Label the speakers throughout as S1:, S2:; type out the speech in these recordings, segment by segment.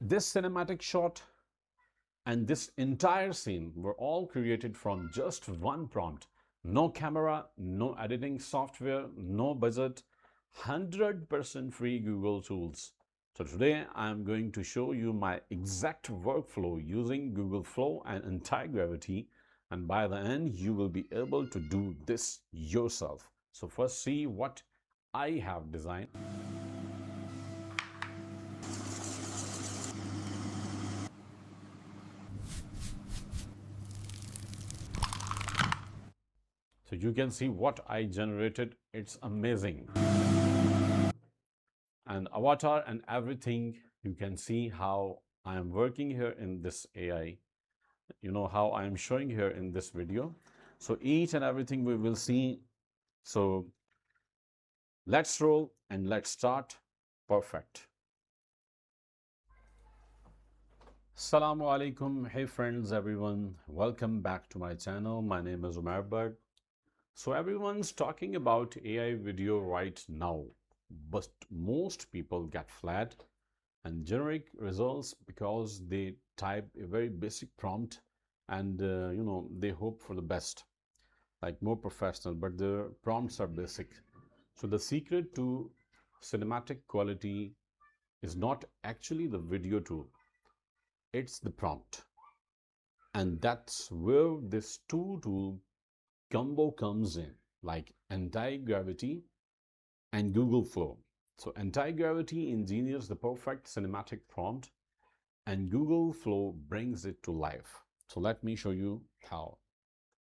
S1: This cinematic shot and this entire scene were all created from just one prompt. No camera, no editing software, no budget, 100% free Google tools. So today I'm going to show you my exact workflow using Google Flow and Antigravity, and by the end you will be able to do this yourself. So first see what I have designed. So you can see what I generated. It's amazing. And avatar and everything, you can see how I am working here in this AI. You know how I am showing here in this video. So each and everything we will see. So let's roll and let's start. Perfect. Assalamu alaikum. Hey friends, everyone. Welcome back to my channel. My name is Umar Bird. So everyone's talking about AI video right now, but most people get flat and generic results because they type a very basic prompt and they hope for the best, like more professional, but the prompts are basic. So the secret to cinematic quality is not actually the video tool, it's the prompt. And that's where this two tool combo comes in, like Antigravity and Google Flow. So Antigravity engineers the perfect cinematic prompt and Google Flow brings it to life. So let me show you how.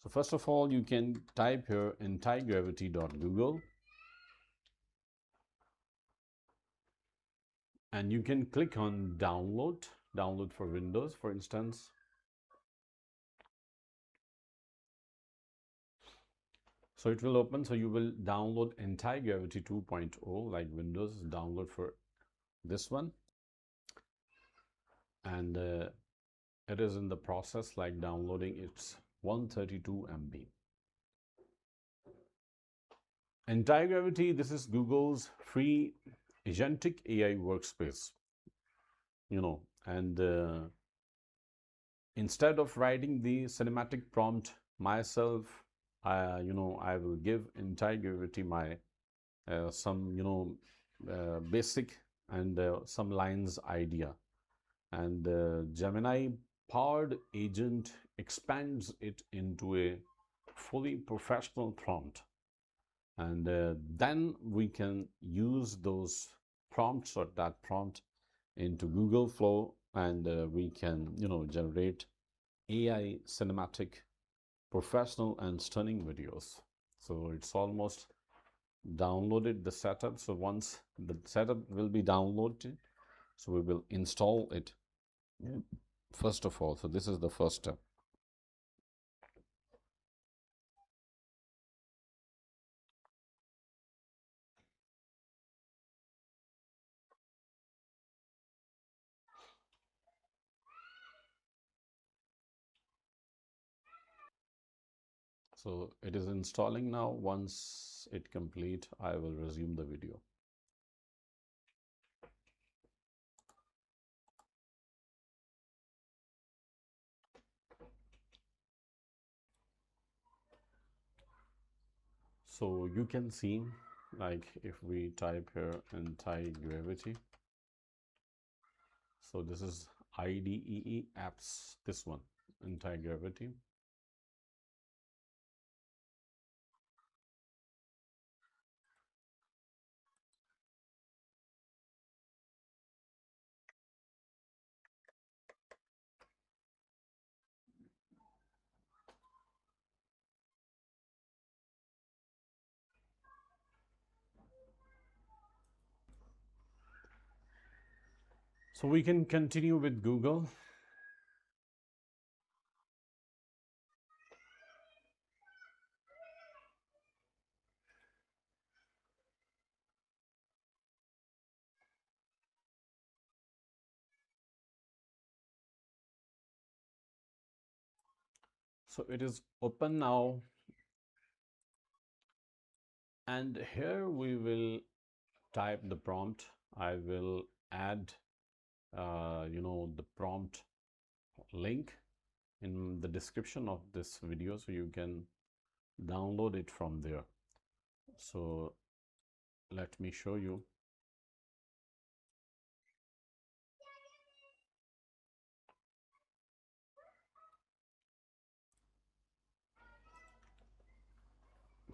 S1: So first of all, you can type here antigravity.google and you can click on download for Windows, for instance. So it will open. So you will download Antigravity 2.0, like Windows download for this one. And it is in the process, like downloading. It's 132 MB. Antigravity, this is Google's free agentic AI workspace, and instead of writing the cinematic prompt myself, I will give Antigravity my some basic and some lines idea, and Gemini powered agent expands it into a fully professional prompt, and then we can use those prompts or that prompt into Google Flow, and we can generate AI cinematic professional and stunning videos. So it's almost downloaded the setup. So once the setup will be downloaded, so we will install it first of all. So this is the first step. So it is installing now. Once it complete, I will resume the video. So you can see, like if we type here Antigravity, so this is IDEE apps, this one, Antigravity. So we can continue with Google. So it is open now, and here we will type the prompt. I will add the prompt link in the description of this video, so you can download it from there. So let me show you.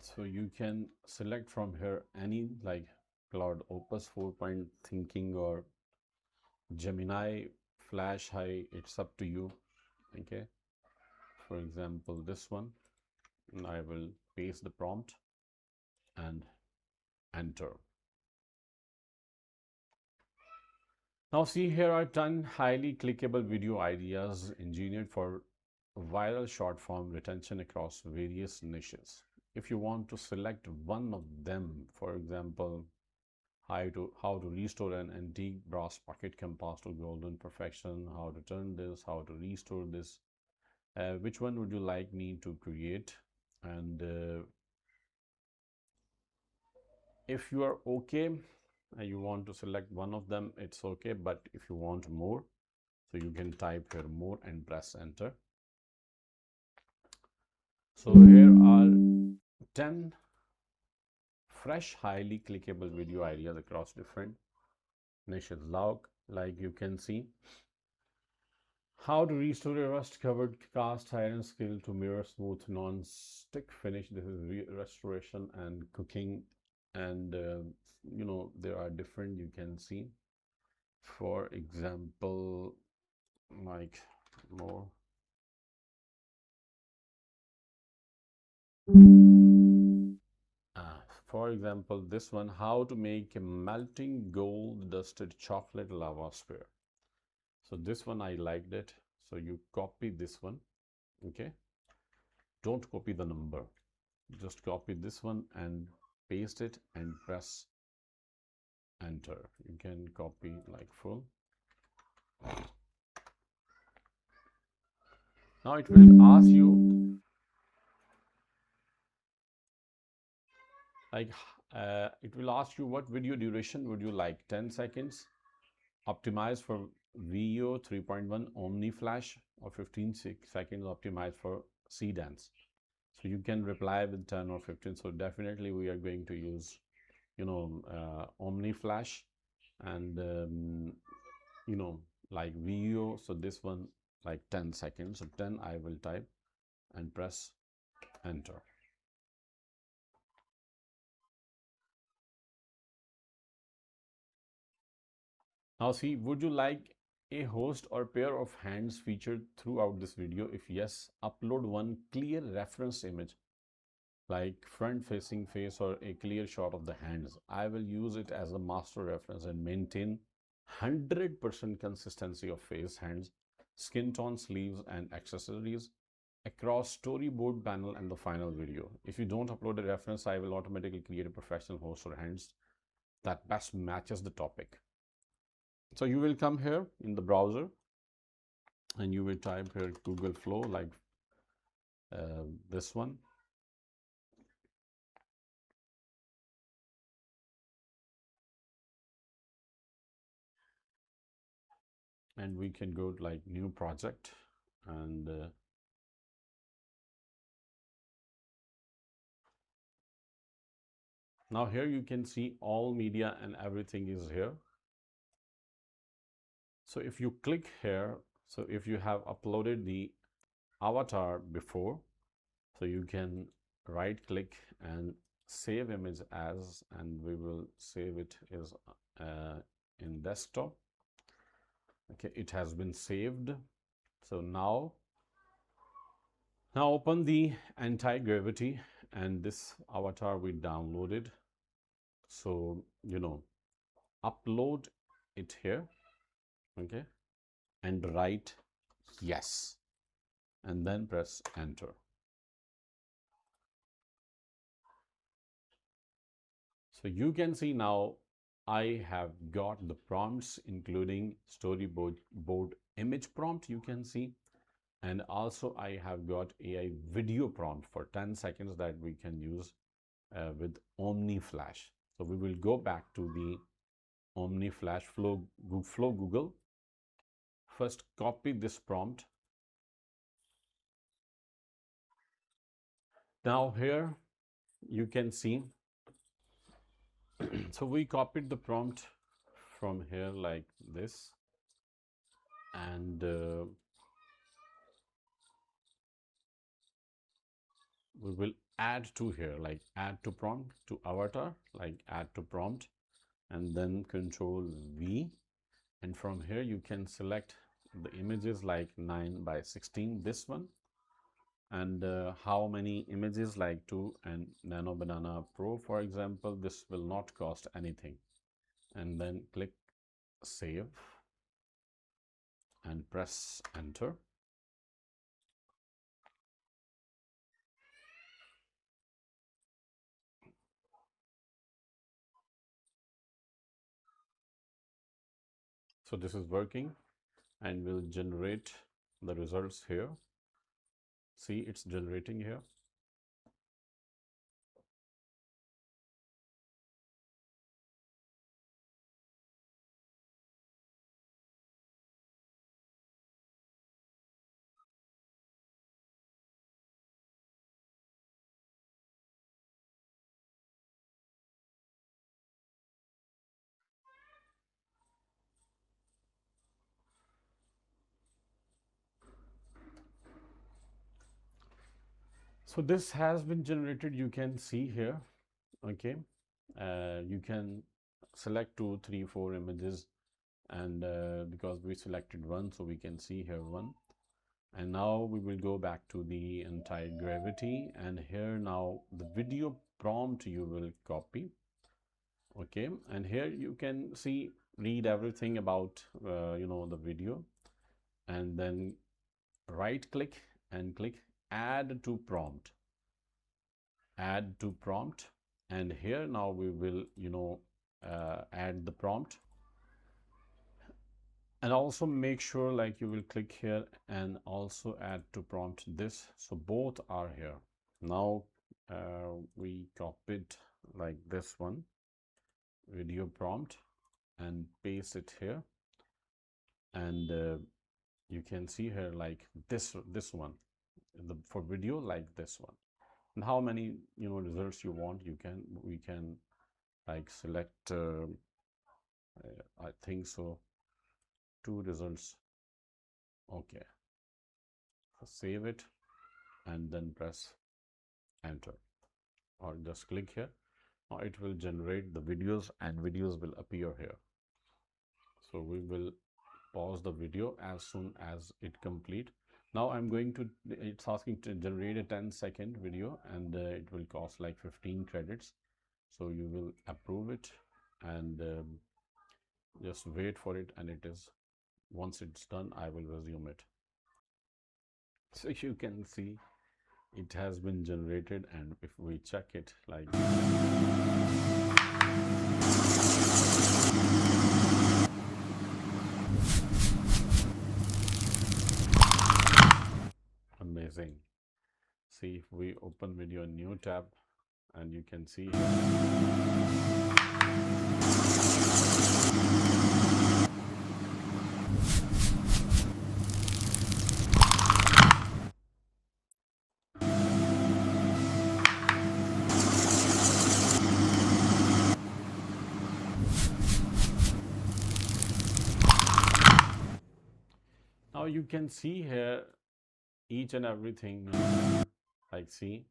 S1: So you can select from here any, like Cloud Opus 4 thinking or Gemini Flash High, it's up to you. Okay, for example this one, and I will paste the prompt and enter. Now see, here are 10 highly clickable video ideas engineered for viral short form retention across various niches. If you want to select one of them, for example, how to restore an antique brass pocket compass to golden perfection, how to turn this, how to restore this, which one would you like me to create? And if you are okay, you want to select one of them, it's okay. But if you want more, so you can type here more and press enter. So here are 10 fresh, highly clickable video ideas across different niches. Like you can see, how to restore a rust-covered cast iron skill to mirror smooth non-stick finish. This is restoration and cooking, and there are different, you can see. For example, like more. For example, this one, how to make a melting gold dusted chocolate lava sphere. So this one I liked it. So you copy this one. Okay. Don't copy the number. Just copy this one and paste it and press enter. You can copy like full. Now it will ask you like it will ask you what video duration would you like, 10 seconds, optimized for VO 3.1 Omni Flash, or 15 seconds optimized for C dance. So you can reply with 10 or 15. So definitely we are going to use Omni Flash, and like VO. So this one like 10 seconds, so 10 I will type and press enter. Now see, would you like a host or pair of hands featured throughout this video? If yes, upload one clear reference image, like front facing face or a clear shot of the hands. I will use it as a master reference and maintain 100% consistency of face, hands, skin tone, sleeves and accessories across storyboard panel and the final video. If you don't upload a reference, I will automatically create a professional host or hands that best matches the topic. So you will come here in the browser and you will type here Google Flow, like this one. And we can go to like new project, and now here you can see all media and everything is here. So if you click here, so if you have uploaded the avatar before, so you can right click and save image as, and we will save it as in desktop. Okay, it has been saved. So now open the anti-gravity, and this avatar we downloaded. So upload it here. Okay, and write yes, and then press enter. So you can see now I have got the prompts, including storyboard image prompt, you can see, and also I have got AI video prompt for 10 seconds that we can use with Omni Flash. So we will go back to the Omni Flash Flow Google first copy this prompt. Now here you can see, so we copied the prompt from here like this, and we will add to here, like add to prompt to avatar, like add to prompt, and then control V, and from here you can select the images like 9 by 16, this one, and how many images, like 2, and Nano Banana Pro for example. This will not cost anything, and then click save and press enter. So this is working and will generate the results here. See, it's generating here. So this has been generated, you can see here. Okay, you can select 2, 3, 4 images, and because we selected one, so we can see here one. And now we will go back to the anti-gravity, and here now the video prompt you will copy. Okay, and here you can see, read everything about the video, and then right click and click add to prompt, add to prompt, and here now we will add the prompt. And also make sure, like, you will click here and also add to prompt this, so both are here. Now we copied like this one, video prompt, and paste it here, and you can see here like this one, for video, like this one. And how many results you want, we can like select I think so 2 results. Okay, so save it and then press enter, or just click here. Now it will generate the videos, and videos will appear here. So we will pause the video as soon as it complete. Now I'm going to, it's asking to generate a 10-second video, and it will cost like 15 credits. So you will approve it, and just wait for it, and it is, once it's done, I will resume it. So you can see it has been generated, and if we check it like amazing. See, if we open video new tab, and you can see now you can see here each and everything, like see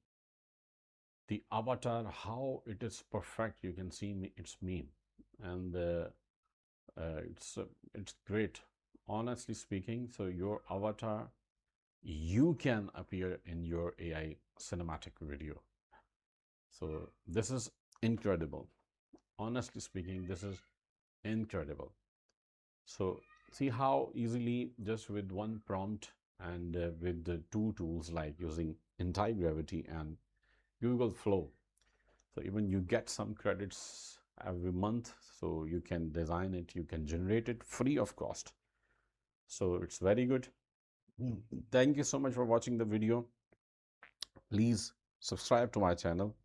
S1: the avatar, how it is perfect. You can see it's me, and it's great, honestly speaking. So your avatar, you can appear in your AI cinematic video. So this is incredible, honestly speaking, this is incredible. So see how easily, just with one prompt, and with the 2 tools, like using anti-gravity and Google Flow, so even you get some credits every month. So you can design it, you can generate it free of cost. So it's very good. Thank you so much for watching the video. Please subscribe to my channel,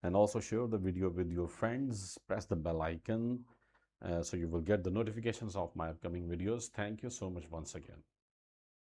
S1: and also share the video with your friends. Press the bell icon, so you will get the notifications of my upcoming videos. Thank you so much once again.